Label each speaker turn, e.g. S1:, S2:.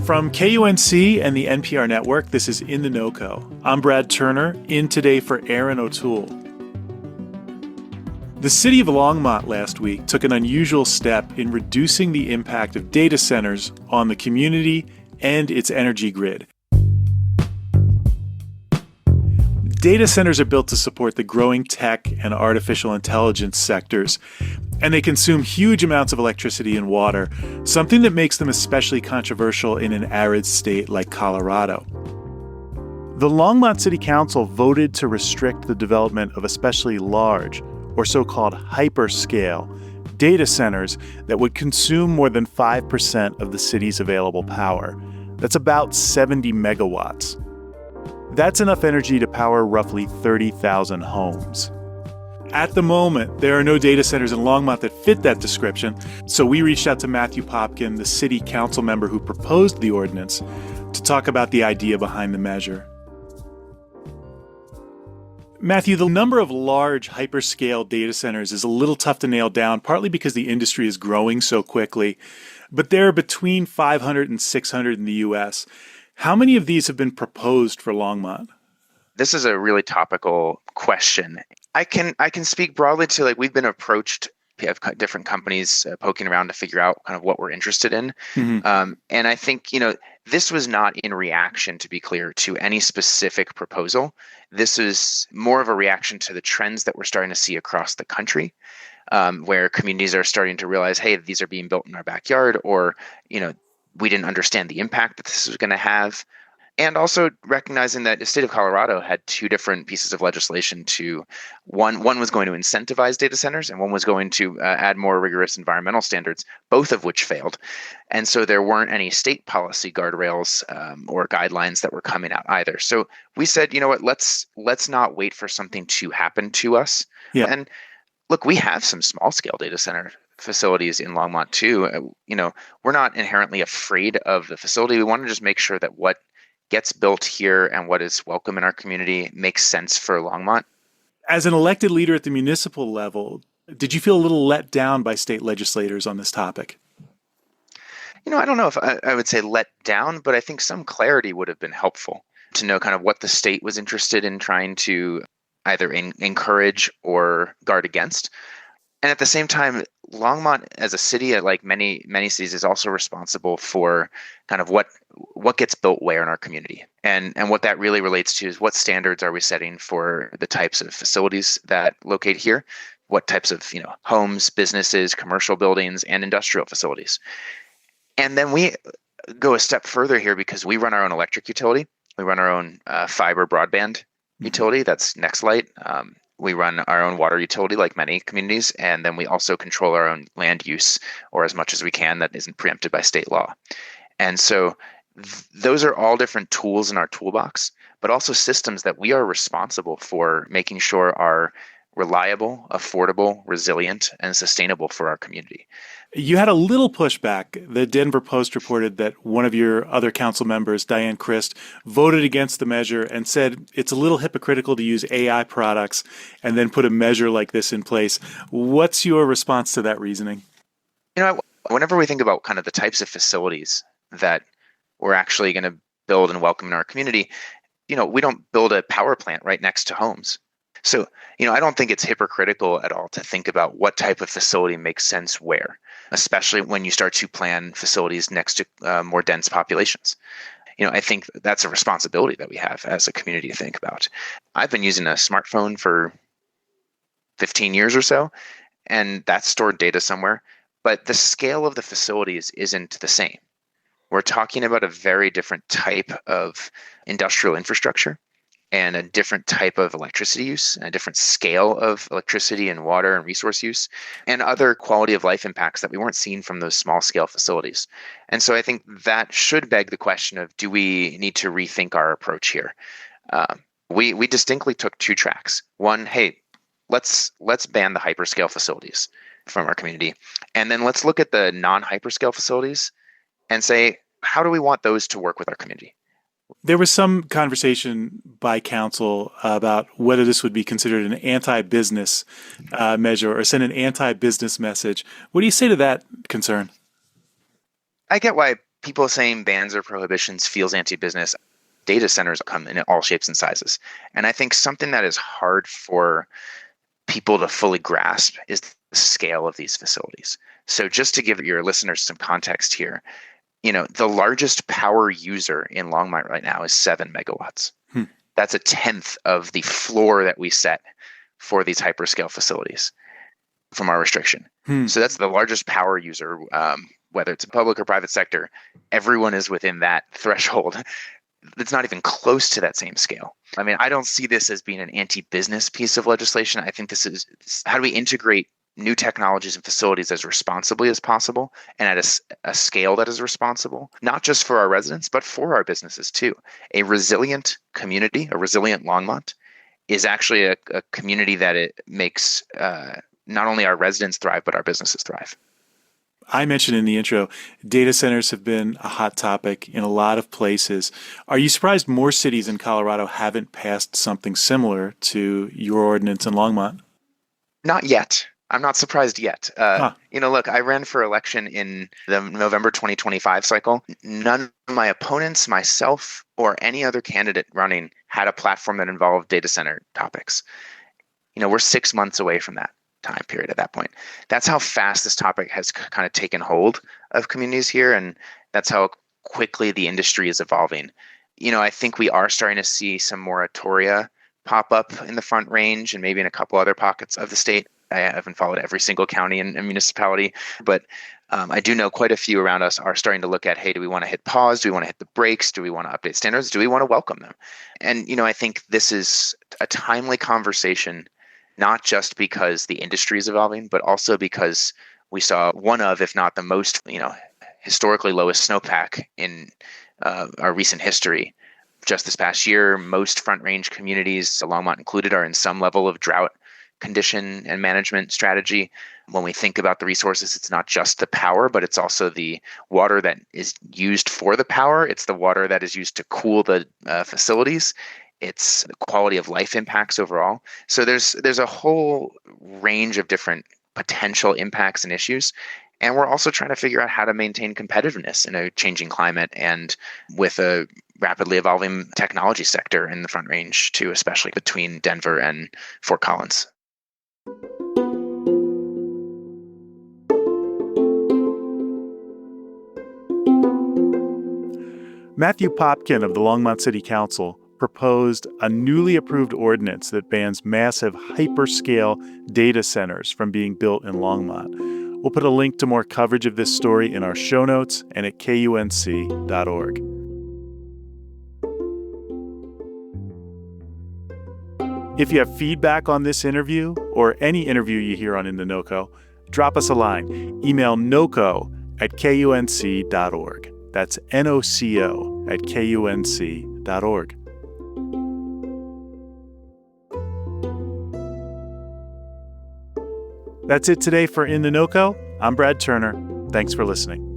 S1: From KUNC and the NPR network, this is In the NoCo. I'm Brad Turner, in today for Aaron O'Toole. The city of Longmont last week took an unusual step in reducing the impact of data centers on the community and its energy grid. Data centers are built to support the growing tech and artificial intelligence sectors, and they consume huge amounts of electricity and water, something that makes them especially controversial in an arid state like Colorado. The Longmont City Council voted to restrict the development of especially large, or so-called hyperscale, data centers that would consume more than 5% of the city's available power. That's about 70 megawatts. That's enough energy to power roughly 30,000 homes. At the moment, there are no data centers in Longmont that fit that description, so we reached out to Matthew Popkin, the city council member who proposed the ordinance, to talk about the idea behind the measure. Matthew, the number of large hyperscale data centers is a little tough to nail down, partly because the industry is growing so quickly, but there are between 500 and 600 in the U.S. How many of these have been proposed for Longmont?
S2: This is a really topical question. I can speak broadly to, we've been approached. We have different companies poking around to figure out kind of what we're interested in. Mm-hmm. And I think, this was not in reaction, to be clear, to any specific proposal. This is more of a reaction to the trends that we're starting to see across the country, where communities are starting to realize, hey, these are being built in our backyard, or, we didn't understand the impact that this was going to have. And also recognizing that the state of Colorado had two different pieces of legislation one was going to incentivize data centers, and one was going to add more rigorous environmental standards, both of which failed. And so there weren't any state policy guardrails or guidelines that were coming out either. So we said, you know what, let's not wait for something to happen to us. Yeah. And look, we have some small scale data center facilities in Longmont too. We're not inherently afraid of the facility. We want to just make sure that what gets built here and what is welcome in our community makes sense for Longmont.
S1: As an elected leader at the municipal level, did you feel a little let down by state legislators on this topic?
S2: I don't know if I would say let down, but I think some clarity would have been helpful to know kind of what the state was interested in trying to either encourage or guard against. And at the same time, Longmont as a city, like many cities, is also responsible for kind of what gets built where in our community. And what that really relates to is what standards are we setting for the types of facilities that locate here, what types of homes, businesses, commercial buildings, and industrial facilities. And then we go a step further here because we run our own electric utility. We run our own fiber broadband utility, that's NextLight. We run our own water utility like many communities, and then we also control our own land use, or as much as we can that isn't preempted by state law. And so those are all different tools in our toolbox, but also systems that we are responsible for making sure are reliable, affordable, resilient, and sustainable for our community.
S1: You had a little pushback. The Denver Post reported that one of your other council members, Diane Christ, voted against the measure and said it's a little hypocritical to use AI products and then put a measure like this in place. What's your response to that reasoning?
S2: Whenever we think about kind of the types of facilities that we're actually going to build and welcome in our community, we don't build a power plant right next to homes. So, I don't think it's hypocritical at all to think about what type of facility makes sense where, especially when you start to plan facilities next to more dense populations. I think that's a responsibility that we have as a community to think about. I've been using a smartphone for 15 years or so, and that's stored data somewhere, but the scale of the facilities isn't the same. We're talking about a very different type of industrial infrastructure and a different type of electricity use, and a different scale of electricity and water and resource use, and other quality of life impacts that we weren't seeing from those small scale facilities. And so I think that should beg the question of, do we need to rethink our approach here? We distinctly took two tracks. One, hey, let's ban the hyperscale facilities from our community. And then let's look at the non-hyperscale facilities and say, how do we want those to work with our community?
S1: There was some conversation by council about whether this would be considered an anti-business measure or send an anti-business message. What do you say to that concern?
S2: I get why people saying bans or prohibitions feels anti-business. Data centers come in all shapes and sizes. And I think something that is hard for people to fully grasp is the scale of these facilities. So just to give your listeners some context here, the largest power user in Longmont right now is 7 megawatts. That's a tenth of the floor that we set for these hyperscale facilities from our restriction. So that's the largest power user, whether it's a public or private sector. Everyone is within that threshold. It's not even close to that same scale. I mean, I don't see this as being an anti-business piece of legislation. I think this is how do we integrate new technologies and facilities as responsibly as possible and at a scale that is responsible, not just for our residents, but for our businesses too. A resilient community, a resilient Longmont, is actually a community that it makes not only our residents thrive, but our businesses thrive.
S1: I mentioned in the intro, data centers have been a hot topic in a lot of places. Are you surprised more cities in Colorado haven't passed something similar to your ordinance in Longmont?
S2: Not yet. I'm not surprised yet. Look, I ran for election in the November 2025 cycle. None of my opponents, myself, or any other candidate running had a platform that involved data center topics. We're 6 months away from that time period at that point. That's how fast this topic has kind of taken hold of communities here, and that's how quickly the industry is evolving. I think we are starting to see some moratoria pop up in the Front Range and maybe in a couple other pockets of the state. I haven't followed every single county and municipality, but I do know quite a few around us are starting to look at, hey, do we want to hit pause? Do we want to hit the brakes? Do we want to update standards? Do we want to welcome them? And, I think this is a timely conversation, not just because the industry is evolving, but also because we saw one of, if not the most, historically lowest snowpack in our recent history. Just this past year, most Front Range communities, Longmont included, are in some level of drought condition and management strategy. When we think about the resources, it's not just the power, but it's also the water that is used for the power. It's the water that is used to cool the facilities. It's the quality of life impacts overall. So there's a whole range of different potential impacts and issues. And we're also trying to figure out how to maintain competitiveness in a changing climate and with a rapidly evolving technology sector in the Front Range too, especially between Denver and Fort Collins.
S1: Matthew Popkin of the Longmont City Council proposed a newly approved ordinance that bans massive hyperscale data centers from being built in Longmont. We'll put a link to more coverage of this story in our show notes and at kunc.org. If you have feedback on this interview or any interview you hear on In the NoCo, drop us a line. Email noco@kunc.org. That's NOCO@kunc.org. That's it today for In the NoCo. I'm Brad Turner. Thanks for listening.